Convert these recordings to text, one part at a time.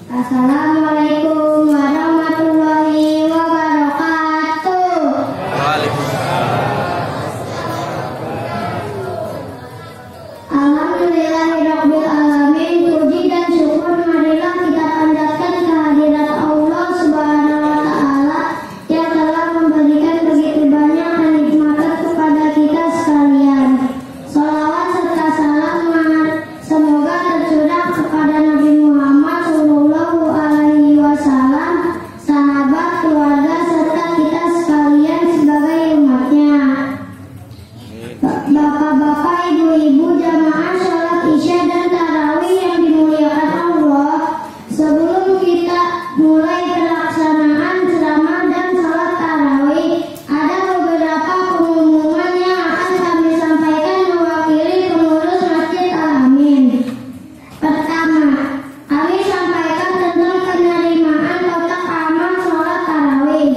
Assalamualaikum warahmatullahi wabarakatuh. Alhamdulillahirabbil alamin. Puji dan syukur marilah kita panjatkan kehadirat Allah Subhanahu wa taala yang telah memberikan begitu banyak kenikmatan kepada kita sekalian. Shalawat serta salam semoga tercurah kepada Nabi Muhammad Sallallahu Alaihi Wasallam, sahabat, keluarga serta kita sekalian sebagai umatnya. Bapak-bapak, ibu-ibu, jamaah sholat isya dan tarawih yang dimuliakan Allah, sebelum kita mulai pelaksanaan ceramah dan sholat tarawih, ada beberapa pengumuman yang akan kami sampaikan mewakili pengurus Masjid Al-Amin. Pertama, kami sampaikan tentang penerimaan kotak amal sholat tarawih.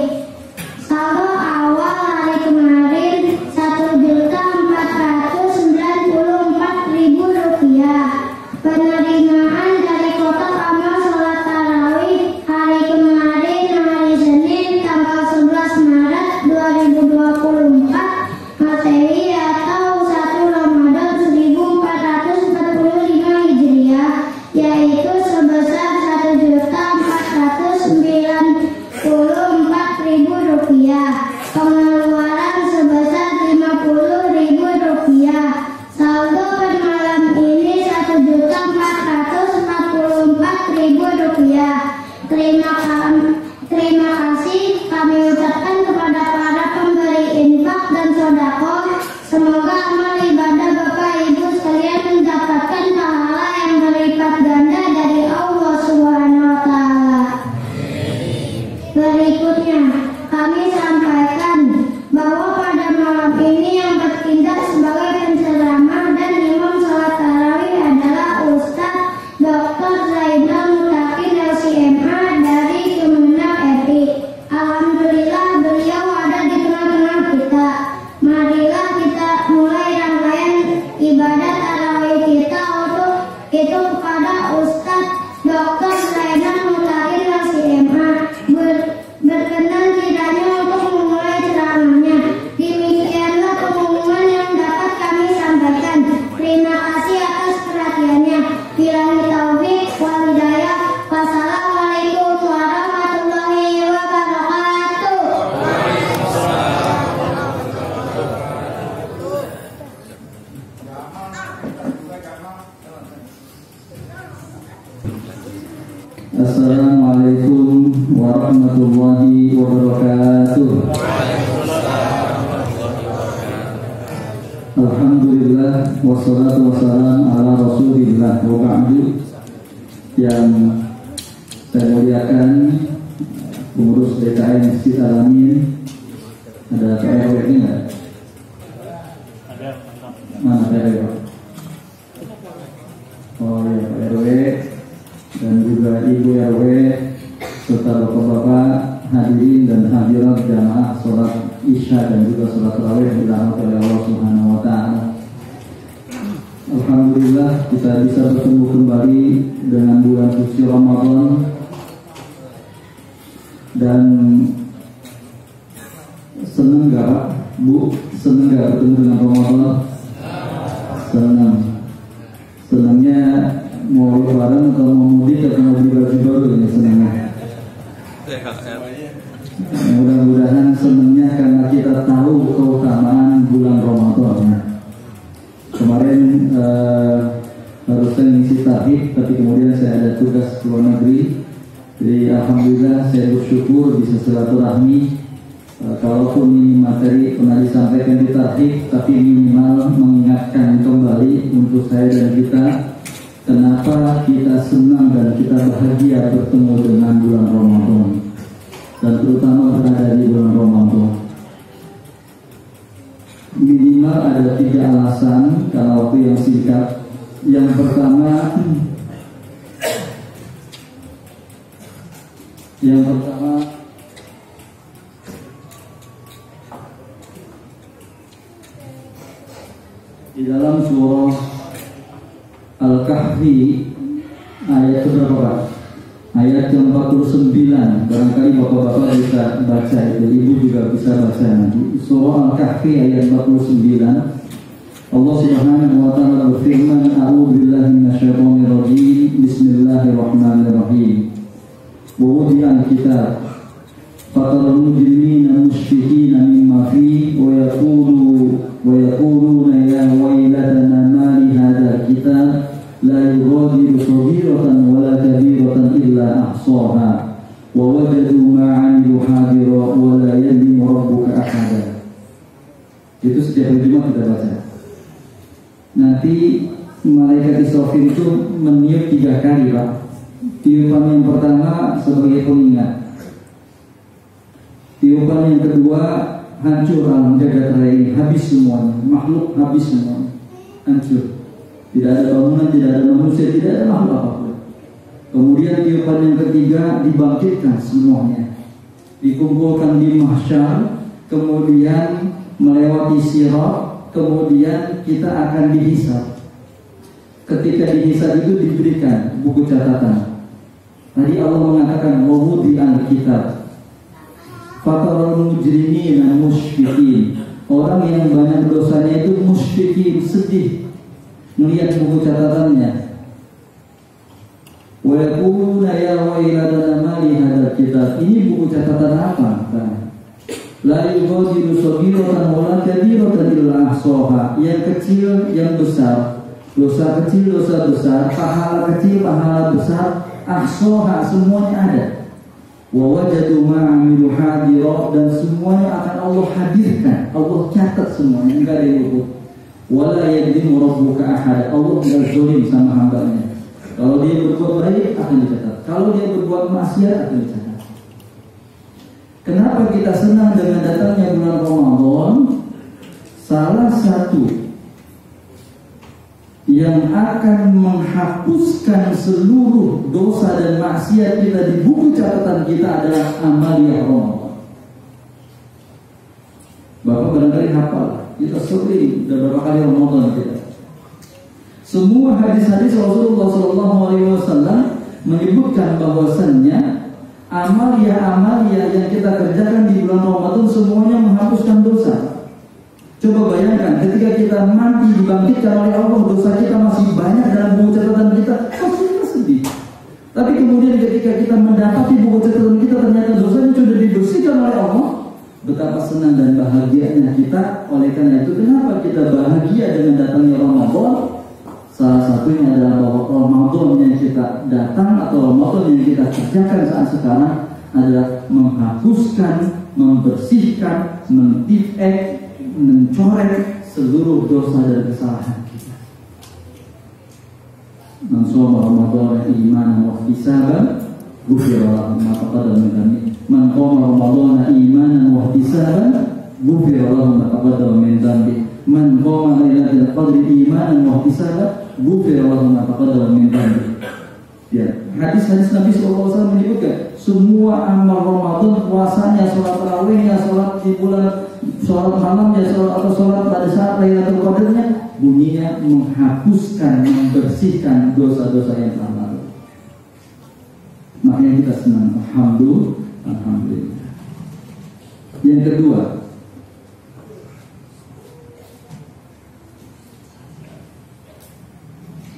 Saldo awal hari kemarin Rp1.494.000. Penerimaan dari kotak amal sholat tarawih hari kemarin hari Senin tanggal 11 Maret 2024 Masehi atau 1 Ramadan 1445 Hijriah, yaitu sebesar Rp1.494.000. Pengeluaran sebesar Rp50.000. Saldo per malam ini Rp1.444.000. Terima kasih kami ucapkan kepada para pemberi infak dan sedekah. Semoga amal ibadah Bapak Ibu sekalian mendapatkan pahala yang berlipat ganda dari Allah Subhanahu wa taala. Berikutnya, kami sampaikan bahwa pada malam ini yang bertindak sebagai penceramah dan imam sholat tarawih adalah Ustadz Dr. Zainal Mutakin LCMA dari Kemenang RI. Alhamdulillah beliau ada di tengah-tengah kita. Marilah kita mulai rangkaian ibadah tarawih kita untuk itu kepada Ustadz Dr. Zainal Mutakin LCMA. Berkenan kiranya untuk memulai ceramahnya. Demikianlah pengumuman yang dapat kami sampaikan. Terima kasih atas perhatiannya. Billahi taufik wal hidayah. Wassalamualaikum warahmatullahi wabarakatuh. Assalamualaikum warahmatullahi wabarakatuh. Alhamdulillah wassalatu wassalam ala rasulillah wa ba'du. Yang saya muliakan pengurus DKM Masjid Al-Amin. Ada Pak RW ini enggak? Ada. Mana Pak RW? Oh ya, Pak RW dan juga Ibu RW serta bapak-bapak hadirin dan hadirat jamaah sholat isya dan juga sholat tarawih yang dirahmati oleh Allah Subhanahu wa taala. Alhamdulillah kita bisa bertemu kembali dengan bulan suci Ramadan, dan senang gak Pak? Bu, senang gak bertemu dengan Ramadan? Senang. Senangnya mau lebaran atau mau mudik atau mau beli baju baru ini senangnya? Mudah-mudahan senangnya karena kita tahu keutamaan bulan Ramadan. Kemarin harusnya ngisi tahib, tapi kemudian saya ada tugas ke luar negeri. Jadi alhamdulillah saya bersyukur bisa silaturahmi. Kalaupun ini materi pernah disampaikan di tahib, tapi minimal mengingatkan kembali untuk saya dan kita kenapa kita senang dan kita bahagia bertemu dengan bulan Ramadan, dan terutama berada di bulan Ramadan. Minimal ada 3 alasan karena waktu yang singkat. Yang pertama di dalam surah Al-Kahfi ayat berapa Pak? ayat yang 49. Barangkali bapak-bapak bisa baca itu, ibu juga bisa baca nanti. Surah Al-Kahfi ayat 49. Allah Subhanahu wa taala berfirman, "A'udzu billahi minasyaitonir rajim. Bismillahirrahmanirrahim. Wa wudi'al kitab fataral mujrimina mushfiqina mimma fihi wa yaquluna ya waylatana ma li hadzal kitab la yughadiru saghiratan wa la kabiratan illa ahsaha wa wajadu ma 'amilu hadira wa la yadhlimu rabbuka ahada." Itu setiap hari Jumat kita baca. Nanti malaikat Israfil itu meniup 3 kali, Pak. Tiupan yang pertama sebagai pengingat. Tiupan yang kedua hancur alam jagat raya ini, habis semuanya, makhluk habis semuanya, hancur. Tidak ada bangunan, tidak ada manusia, tidak ada makhluk apapun. Kemudian tiupan yang ketiga dibangkitkan semuanya, dikumpulkan di mahsyar, kemudian melewati sirat. Kemudian kita akan dihisab. Ketika dihisab itu diberikan buku catatan. Tadi Allah mengatakan wawudi'al kitab fataral mujrimina musyfiqin. Orang yang banyak dosanya itu musyfiqin, sedih melihat buku catatannya. Wa yaquluna ya waylatana ma li hadzal kitab. Ini buku catatan apa? La yughadiru saghiratan wa la kabiratan illa ahsaha. Yang kecil, yang besar, dosa kecil, dosa besar, pahala kecil, pahala besar, ahsaha, semuanya ada. Wa wajadu ma 'amilu hadira, dan semuanya akan Allah hadirkan. Allah catat semuanya, enggak ada yang luput. Wa la yadhlimu rabbuka ahada. Allah enggak zalim sama hambanya. Kalau dia berbuat baik akan dicatat, kalau dia berbuat maksiat akan dicatat. Kenapa kita senang dengan datangnya bulan Ramadan? Salah satu yang akan menghapuskan seluruh dosa dan maksiat kita di buku catatan kita adalah amaliyah Ramadan. Bapak barangkali hafal, kita sering beberapa kali Ramadan kita. Semua hadis-hadis Rasulullah SAW menyebutkan bahwasannya amalia yang kita kerjakan di bulan Ramadan semuanya menghapuskan dosa. Coba bayangkan ketika kita mati dibangkitkan oleh Allah, dosa kita masih banyak dalam buku catatan kita, pasti kita sedih. Tapi kemudian ketika kita mendapati buku catatan kita ternyata dosanya sudah dibersihkan oleh Allah, betapa senang dan bahagianya kita. Oleh karena itu, kenapa kita bahagia dengan datangnya Ramadan? Salah satunya adalah bahwa Ramadan yang kita datang atau Ramadan yang kita kerjakan saat sekarang adalah menghapuskan, membersihkan, mencoret seluruh dosa dan kesalahan kita. Man shoma Ramadan imanan wa ihtisaban ghufira lahu ma taqaddama min dhanbihi. Man qama Ramadan imanan wa ihtisaban ghufira lahu ma taqaddama min dhanbihi. Man qama lailatul qadri imanan wa ihtisaban ghufira lahu ma taqaddama min dhanbihi. Ya, hadis-hadis Nabi SAW menyebutkan semua amal Ramadan, puasanya, sholat tarawihnya, sholat di bulan, sholat malamnya, sholat pada saat Lailatul Qadarnya, bunyinya menghapuskan, membersihkan dosa-dosa yang telah lalu. Makanya kita senang. Alhamdulillah. Yang kedua,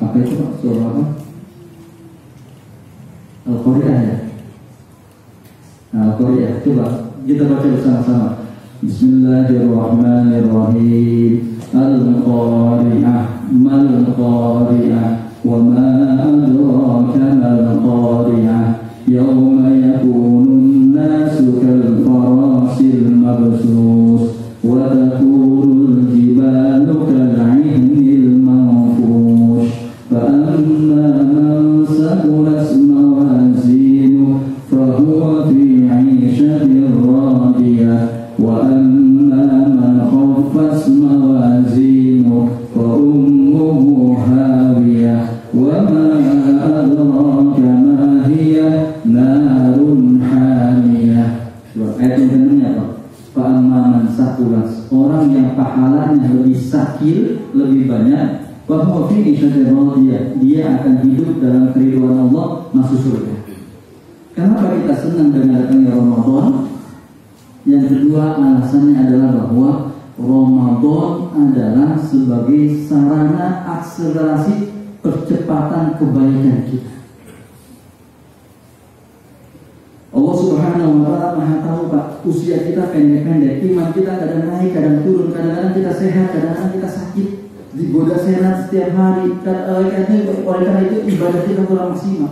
apa itu Pak? Surah apa? Al-Qari'ah ya? Al-Qari'ah, coba kita baca bersama-sama. Bismillahirrahmanirrahim. Al-Qari'ah, mal-Qari'ah, wa ma adraka mal-Qari'ah. Yawma yakunun nasu kal-farasil mabsus, wa takunul jibalu kal-'ihnil manfush. Fa amma man saqulat mawazinu fahuwa fi 'ishatin radiyah, wa amma man khaffat mawazinu fa ummuhu hawiyah, wa ma adraka ma hiya narun hamiyah. Ayat yang kedua apa? Fa amma man saqulat, orang yang pahalanya lebih sakil, lebih banyak, bahwa fi isyatir radiyah, dia akan hidup dalam keridhaan Allah, masuk surga. Kenapa kita senang dengan datangnya Ramadan? Yang kedua alasannya adalah bahwa Ramadan adalah sebagai sarana akselerasi percepatan kebaikan kita. Allah Subhanahu wa Ta'ala Maha tahu, Pak, usia kita pendek-pendek, iman kita kadang naik, kadang turun, kadang-kadang kita sehat, kadang-kadang kita sakit, digoda sehat setiap hari. Oleh karena itu ibadah kita kurang maksimal.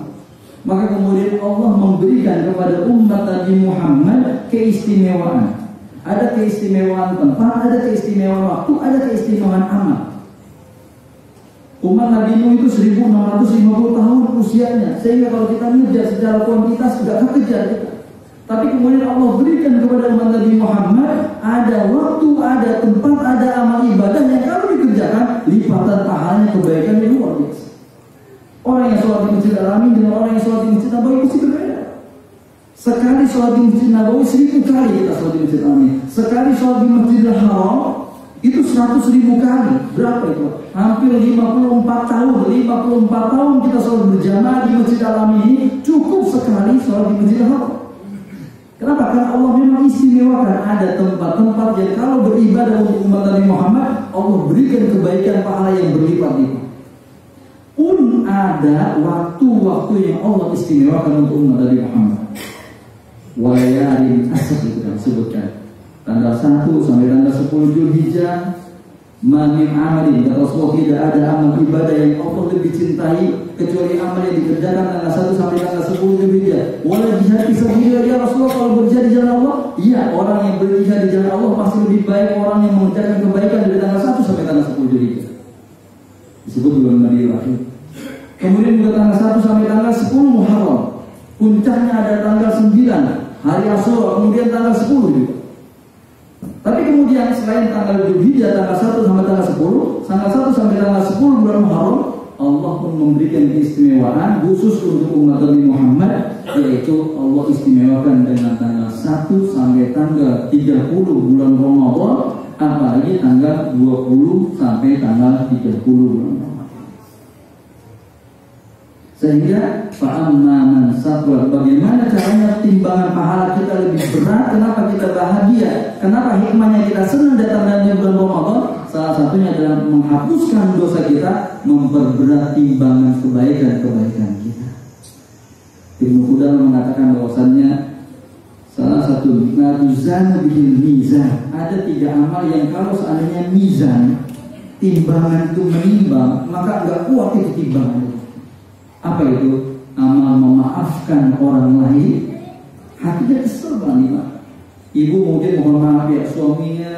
Maka kemudian Allah memberikan kepada umat Nabi Muhammad keistimewaan. Ada keistimewaan tempat, ada keistimewaan waktu, ada keistimewaan amal. Umat Nabi Nuh itu 1650 tahun usianya, sehingga kalau kita ngejar secara kuantitas tidak kekejar kita. Tapi kemudian Allah berikan kepada umat Nabi Muhammad ada waktu, ada tempat, ada amal ibadah yang kalau dikerjakan lipatan pahalanya kebaikan yang luar biasa. Orang yang sholat di Masjid Al-Amin dengan orang yang sholat di Masjid Nabawi pasti berbeda. Sekali sholat di Masjid Nabawi 1000 kali kita sholat di Masjid Al-Amin. Sekali sholat di Masjidil Haram itu 100.000 kali. Berapa itu? Hampir 54 tahun. 54 tahun kita sholat berjamaah di Masjid Al-Amin ini cukup sekali sholat di Masjidil Haram. Kenapa? Karena Allah memang istimewakan ada tempat-tempat yang kalau beribadah untuk umat Nabi Muhammad Allah berikan kebaikan pahala yang berlipat-lipat. Pun ada waktu-waktu yang Allah istimewakan untuk umat Nabi Muhammad. Walayalin asr itu yang disebutkan. Tanggal 1 sampai tanggal 10 Dzulhijjah, min amalin, kata Rasulullah tidak ada amal ibadah yang Allah lebih cintai kecuali amal yang dikerjakan tanggal 1 sampai tanggal 10 Dzulhijjah. Wala jihad fisabilillah, ya Rasulullah, kalau berjihad di jalan Allah, iya, orang yang berjihad di jalan Allah pasti lebih baik orang yang mengerjakan kebaikan dari tanggal 1 sampai tanggal 10 Dzulhijjah. Disebut bulan Rabiul Akhir. Kemudian juga tanggal 1 sampai tanggal 10 Muharram. Puncaknya ada tanggal 9 hari Asyura, kemudian tanggal 10 juga. Tapi kemudian selain tanggal Dzulhijjah tanggal 1 sampai tanggal 10, tanggal 1 sampai tanggal 10 bulan Muharram, Allah pun memberikan keistimewaan khusus untuk umat Nabi Muhammad, yaitu Allah istimewakan dengan tanggal 1 sampai tanggal 30 bulan Ramadan, apalagi tanggal 20 sampai tanggal 30 bulan Ramadan. Sehingga fa'amman sabra, bagaimana caranya timbangan pahala kita lebih berat, kenapa kita bahagia, kenapa hikmahnya kita senang datangnya bulan Ramadan? Salah satunya adalah menghapuskan dosa kita, memperberat timbangan kebaikan-kebaikan kita. Ibnu Qudamah mengatakan bahwasannya salah satu mizan bil mizan, ada 3 amal yang kalau seandainya mizan timbangan itu menimbang, maka enggak kuat itu timbangan. Apa itu? Amal memaafkan orang lain. Hatinya kesel banget, Pak. Ibu mungkin mohon maaf ya, suaminya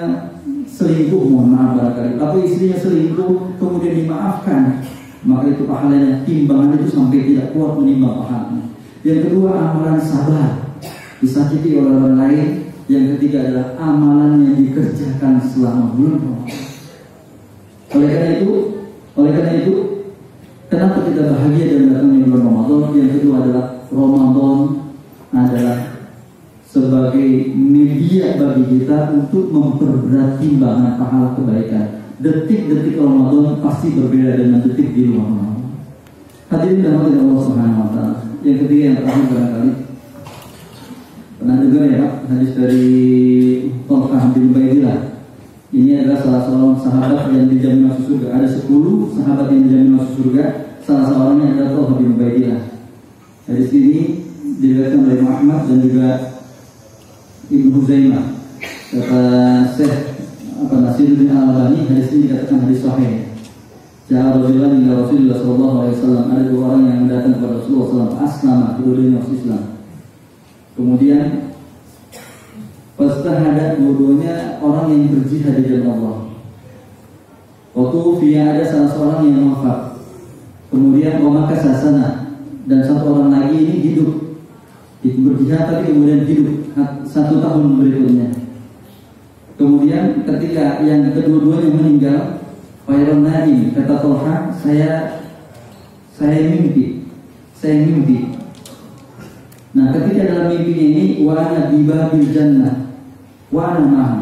selingkuh, mohon maaf barangkali, tapi istrinya selingkuh kemudian dimaafkan, maka itu pahalanya, timbangan itu sampai tidak kuat menimbang pahalanya. Yang kedua, amalan sabar, disakiti oleh orang lain. Yang ketiga adalah amalan yang dikerjakan selama bulan Ramadan. Oleh karena itu kenapa kita bahagia dengan datangnya bulan Ramadan? Yang kedua adalah Ramadan adalah sebagai media bagi kita untuk memperberat timbangan pahala kebaikan. Detik-detik Ramadan pasti berbeda dengan detik di luar Ramadan. Hadirin dirahmati Allah Subhanahu wa Ta'ala. Yang ketiga, yang terakhir barangkali pernah dengar ya Pak, hadis dari Thalqah bin Ubaidillah. Ini adalah salah seorang sahabat yang dijamin masuk surga. Ada 10 sahabat yang dijamin masuk surga. Salah seorangnya adalah Thalqah bin Ubaidillah. Hadis ini diriwayatkan oleh Muhammad dan juga Ibnu Huzaimah. Kata Syekh Nasiruddin Al-Albani, hadis ini dikatakan hadis sahih. Ja'a rajulan ila Rasulullah sallallahu alaihi wasallam, ada 2 orang yang datang kepada Rasulullah sallallahu alaihi wasallam, aslama, kedua-duanya masuk Islam. Kemudian fastahada, dua-duanya orang yang berjihad di jalan Allah. Waktu via ada salah seorang yang wafat. Kemudian maka sasana, dan 1 orang lagi ini hidup, berjihad tapi kemudian hidup 1 tahun berikutnya. Kemudian ketika yang kedua-duanya meninggal, Fayron Naim, kata Thalqah, saya mimpi. Nah, ketika dalam mimpinya ini, wa ana bi babil jannah, wa ana ma'a,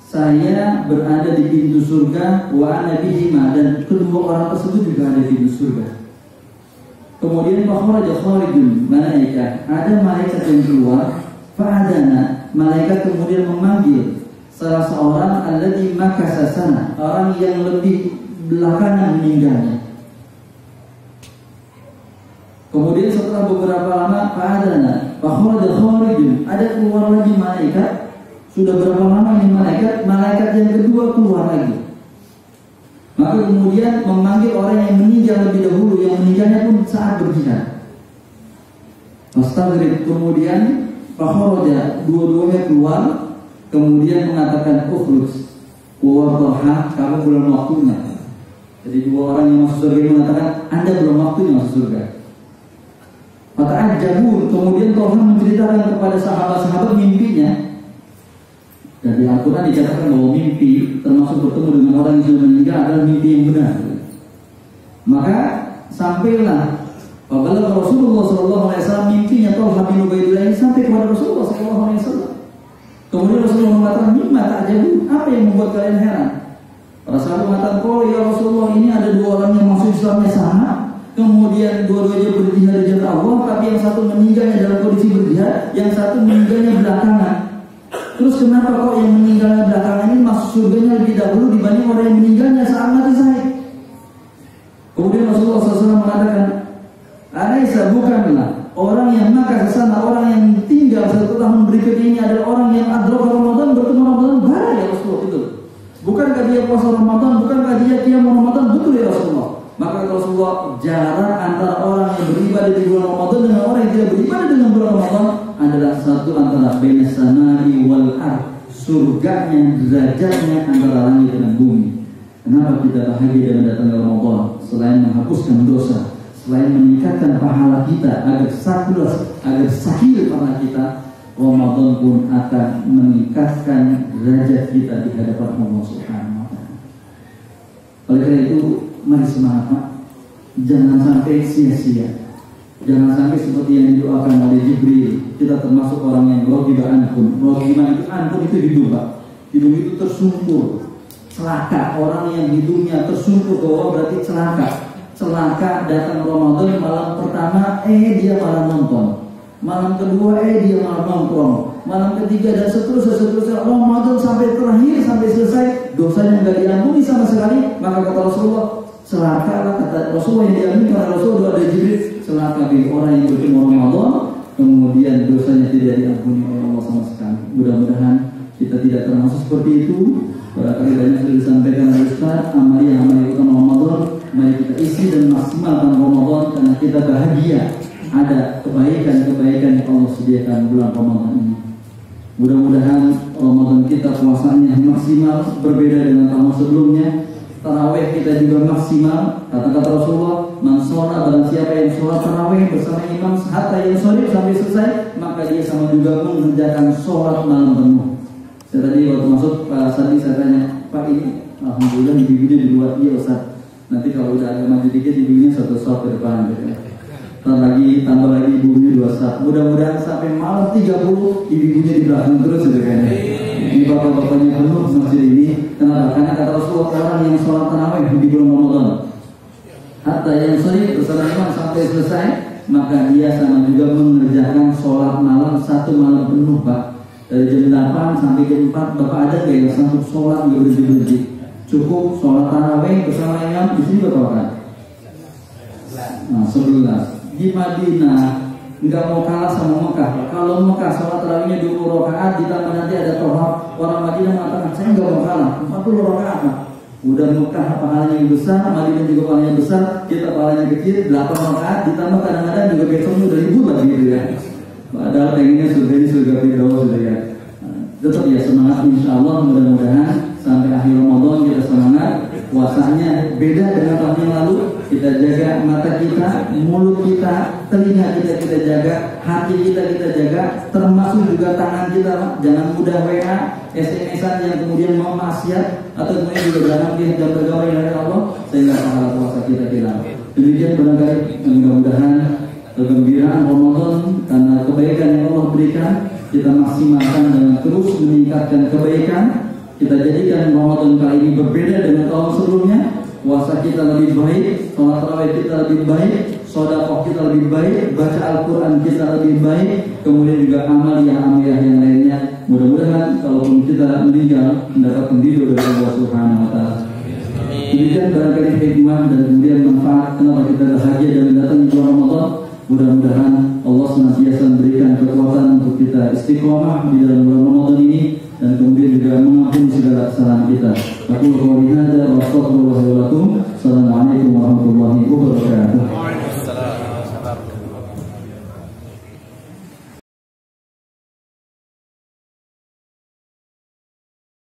saya berada di pintu surga, wa ana bihima, dan kedua orang tersebut juga ada di pintu surga. Kemudian fakhraja kharijun malaikah, ada malaikat yang keluar, fa'adana, malaikat kemudian memanggil salah seorang alladzi makasa sana, orang yang lebih belakangan meninggalnya. Kemudian setelah beberapa lama fa'adana fakhraja kharijun, ada keluar lagi malaikat. Sudah berapa lama ini malaikat yang kedua keluar lagi. Maka kemudian memanggil orang yang meninggal lebih dahulu, yang meninggalnya pun saat berjihad. Fastaghrib, kemudian fakhraja, dua-duanya keluar, kemudian mengatakan ukhruj wa Talha, kamu belum waktunya. Jadi dua orang yang masuk surga ini mengatakan, Anda belum waktunya masuk surga. Fata'ajjabun, kemudian Talha menceritakan kepada sahabat-sahabat mimpinya. Dan di Al-Quran dicatatkan bahwa mimpi termasuk bertemu dengan orang yang sudah meninggal adalah mimpi yang benar. Maka sampailah apabila Rasulullah SAW mimpinya Talha bin Ubaidillah ini sampai kepada Rasulullah SAW. Kemudian Rasulullah mengatakan, mimma ta'jabun, apa yang membuat kalian heran? Para sahabat mengatakan, oh ya Rasulullah, ini ada dua orang yang masuk Islamnya sama, kemudian dua-duanya berjihad di jalan Allah, tapi yang satu meninggalnya dalam kondisi berjihad, yang satu meninggalnya belakangan. Terus kenapa kok yang meninggalnya belakangan ini masuk surganya lebih dahulu dibanding orang yang meninggalnya saat mati syahid? Kemudian Rasulullah SAW mengatakan, Alaisa, bukanlah orang yang maka kesana, orang yang tinggal 1 tahun berikutnya ini adalah orang yang adraka Ramadan, bertemu Ramadan, benar ya Rasulullah, itu. Bukankah dia puasa Ramadan, bukankah dia qiyam Ramadan, betul ya Rasulullah. Maka Rasulullah, jarak antara orang yang beribadah di bulan Ramadan dengan orang yang tidak beribadah dengan bulan Ramadan adalah satu antara bainas samai wal ardh, surganya, derajatnya antara langit dan bumi. Kenapa kita bahagia dengan datangnya Ramadan? Selain menghapuskan dosa, selain meningkatkan pahala kita agar sahih pahala kita, Ramadan pun akan meningkatkan derajat kita di hadapan Allah Subhanahu wa taala. Oleh karena itu, mari semangat, Pak. Jangan sampai sia-sia. Jangan sampai seperti yang didoakan oleh Jibril. Kita termasuk orang yang rogiba ankum. Rogiba itu ankum itu hidung, Pak. Hidung itu tersungkur. Celaka. Orang yang hidungnya tersungkur ke bawah berarti celaka. Celaka datang Ramadan malam pertama, dia malah nonton. Malam kedua, dia malah nongkrong. Malam ketiga dan seterusnya. Ramadan sampai terakhir, sampai selesai, dosanya nggak diampuni sama sekali. Maka kata Rasulullah, celaka, kata Rasulullah yang diampuni karena Rasulullah ada Jibril. Celaka bagi orang yang bertemu Ramadan, kemudian dosanya tidak diampuni oleh Allah sama sekali. Mudah-mudahan kita tidak termasuk seperti itu. Barangkali banyak sudah disampaikan oleh Ustaz, amalia-amalia utama Ramadan, mari kita isi dan maksimalkan Ramadan karena kita bahagia ada kebaikan-kebaikan yang Allah sediakan bulan Ramadan ini. Mudah-mudahan Ramadan kita puasanya maksimal, berbeda dengan tahun sebelumnya. Tarawih kita juga maksimal. Kata-kata Rasulullah, man sholat, barang siapa yang sholat tarawih bersama imam hatta yang sholih sampai selesai, maka dia sama juga mengerjakan sholat malam penuh. Saya tadi waktu masuk Pak Sadi saya tanya, Pak ini alhamdulillah ibu-ibunya dibuat dia Ustaz. Nanti kalau udah agak maju dikit ibunya satu sholat ke depan gitu. Tambah lagi ibunya 2 saat. Mudah-mudahan sampai malam 30 ibunya di belakang terus gitu kayaknya. Ini bapak-bapaknya penuh masjid ini. Kenapa? Karena kata Rasulullah, orang yang sholat tarawih di bulan Ramadan, hatta yang sholih bersama imam sampai selesai, maka dia sama juga mengerjakan sholat malam 1 malam penuh, Pak. Dari jam 8 sampai jam 4, Bapak ada nggak yang sanggup sholat nggak berhenti? Cukup sholat tarawih bersama imam di sini berapa kan? Nah, 11. Di Madinah nggak mau kalah sama Mekah. Kalau Mekah sholat tarawihnya 20 rakaat, ditambah nanti ada tohab. Orang Madinah mengatakan saya nggak mau kalah 40 rakaat. Udah Mekah pahalanya yang besar, Madinah juga pahalanya besar, kita pahalanya kecil 8 rakaat, ditambah kadang-kadang juga besoknya udah ribut lagi gitu ya. Padahal pengennya surga ini surga Firdaus gitu ya. Tetap ya semangat, insya Allah mudah-mudahan sampai akhir Ramadan kita semangat. Puasanya beda dengan tahun yang lalu. Kita jaga mata kita, mulut kita, telinga kita jaga, hati kita jaga, termasuk juga tangan kita. Jangan mudah WA, SMS-an yang kemudian mau maksiat, atau kemudian juga jangan jam bergaul dari Allah sehingga pahala puasa kita hilang. Demikian barangkali, mudah-mudahan kegembiraan Ramadan karena kebaikan yang Allah berikan kita maksimalkan dengan terus meningkatkan kebaikan. Kita jadikan Ramadan kali ini berbeda dengan tahun sebelumnya. Puasa kita lebih baik, sholat tarawih kita lebih baik, sedekah kita lebih baik, baca Al-Quran kita lebih baik, kemudian juga amaliyah yang lainnya. Mudah-mudahan kalaupun kita meninggal mendapatkan ridho dari Allah Subhanahu wa taala. Demikian barangkali hikmah dan kemudian manfaat kenapa kita bahagia dalam datang bulan Ramadan. Mudah-mudahan Allah senantiasa memberikan kekuatan untuk kita istiqomah di dalam bulan Ramadan ini dan kemudian juga mengampuni segala kesalahan kita. Aku qouli hadza wa astaghfirullah wa lakum. Assalamualaikum warahmatullahi wabarakatuh.